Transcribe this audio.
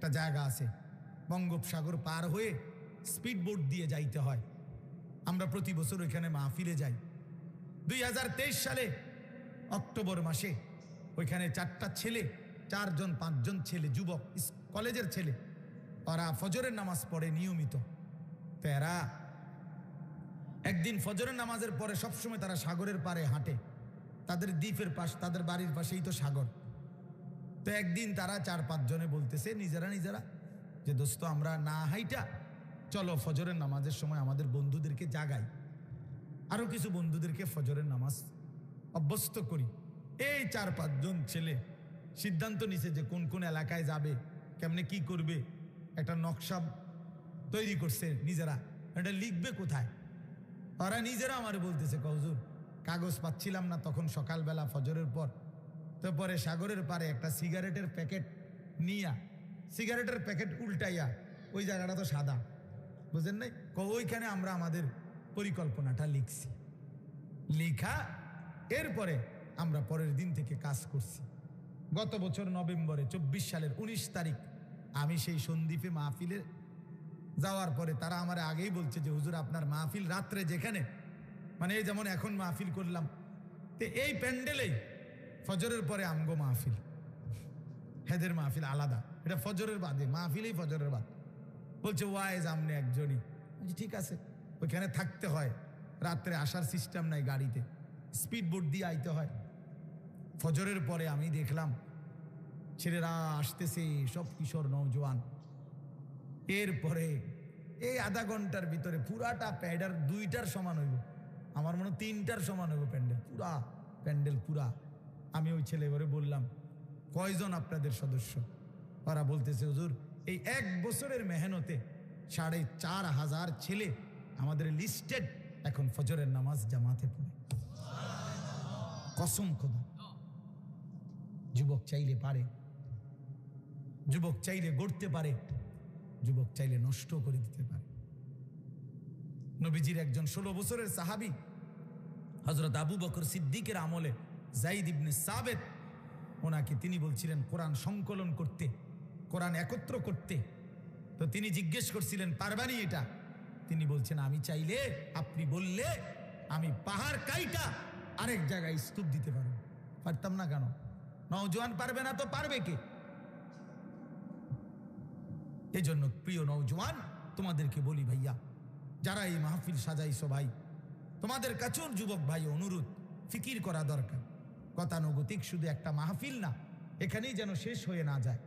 একটা জায়গা আছে, বঙ্গোপসাগর পার হয়ে স্পিড বোট দিয়ে যাইতে হয়। আমরা প্রতি বছর ওইখানে মাহফিলে যাই। 2023 সালে অক্টোবর মাসে ওইখানে 4টা ছেলে, 4-5জন ছেলে, যুবক, কলেজের ছেলে, ওরা ফজরের নামাজ পড়ে নিয়মিত। তো এরা একদিন ফজরের নামাজের পরে সবসময় তারা সাগরের পাড়ে হাঁটে। তাদের দ্বীপের পাশ, তাদের বাড়ির পাশেই তো সাগর। তো একদিন তারা 4-5 জনে বলতেছে নিজেরা যে দোস্ত, আমরা না হাইটা চলো ফজরের নামাজের সময় আমাদের বন্ধুদেরকে জাগাই, আরো কিছু বন্ধুদেরকে ফজরের নামাজ অভ্যস্ত করি। এই 4-5 জন ছেলে সিদ্ধান্ত নিছে যে কোন কোন এলাকায় যাবে, কেমনে কি করবে, একটা নকশা তৈরি করছে নিজেরা। এটা লিখবে কোথায়? ওরা নিজেরা আমার বলতেছে, হুজুর কাগজ পাচ্ছিলাম না তখন সকালবেলা ফজরের পর। তো পরে সাগরের পারে একটা সিগারেটের প্যাকেট নিয়া, সিগারেটের প্যাকেট উল্টাইয়া, ওই জায়গাটা তো সাদা, বুঝেন নাই, ওইখানে আমরা আমাদের পরিকল্পনাটা লিখছি। লিখা এরপরে আমরা পরের দিন থেকে কাজ করছি। গত বছর নভেম্বরে 24 সালের 19 তারিখ আমি সেই সন্দ্বীপে মাহফিলে যাওয়ার পরে তারা আমার আগেই বলছে যে হুজুর আপনার মাহফিল রাত্রে যেখানে, মানে এই যেমন এখন মাহফিল করলাম, তো এই প্যান্ডেলেই ফজরের পরে আমগো মাহফিল, হেদের মাহফিল আলাদা, এটা ফজরের বাদে মাহফিলেই ফজরের বাদ। বলছে ওয়াইজ আমনে একজনই। ঠিক আছে, ওইখানে থাকতে হয়, রাত্রে আসার সিস্টেম নাই, গাড়িতে স্পিড বোট দিয়ে আইতে হয়। ফজরের পরে আমি দেখলাম ছেলেরা আসতেছে, সব কিশোর নওজোয়ান। এরপরে এই আধা ঘন্টার ভিতরে পুরাটা প্যান্ডেল 2টার সমান হইব, আমার মনে 3টার সমান হইব প্যান্ডেল, পুরা প্যান্ডেল পুরা। আমি ওই ছেলেগুলো বললাম কয়জন আপনাদের সদস্য? ওরা বলতেছে হুজুর এই 1 বছরের মেহনতে 4,500 ছেলে আমাদের লিস্টেড এখন ফজরের নামাজ জামাতে পড়ে। কসম খোদা, যুবক চাইলে পারে, যুবক চাইলে গড়তে পারে, যুবক চাইলে নষ্ট করে দিতে পারে। নবীজির একজন 16 বছরের সাহাবী হযরত আবু বকর সিদ্দিকের আমলে যায়েদ ইবনে সাবিত, ওনাকে তিনি বলছিলেন কোরআন সংকলন করতে, কোরআন একত্র করতে। তো তিনি জিজ্ঞেস করছিলেন পারবানি এটা? তিনি বলছেন আমি চাইলে, আপনি বললে আমি পাহাড় কাইটা আরেক জায়গায় স্তূপ দিতে পারবো। পারতাম না কেন? নওজোয়ান পারবে না তো পারবে কে? এই জন্য প্রিয় নওজোয়ান, তোমাদেরকে বলি ভাইয়া, যারা এই মাহফিল সাজাইছো ভাই, তোমাদের কাছেও যুবক ভাই অনুরোধ, ফিকির করা দরকার। গতানুগতিক শুধু একটা মাহফিল না, এখানেই যেন শেষ হয়ে না যায়।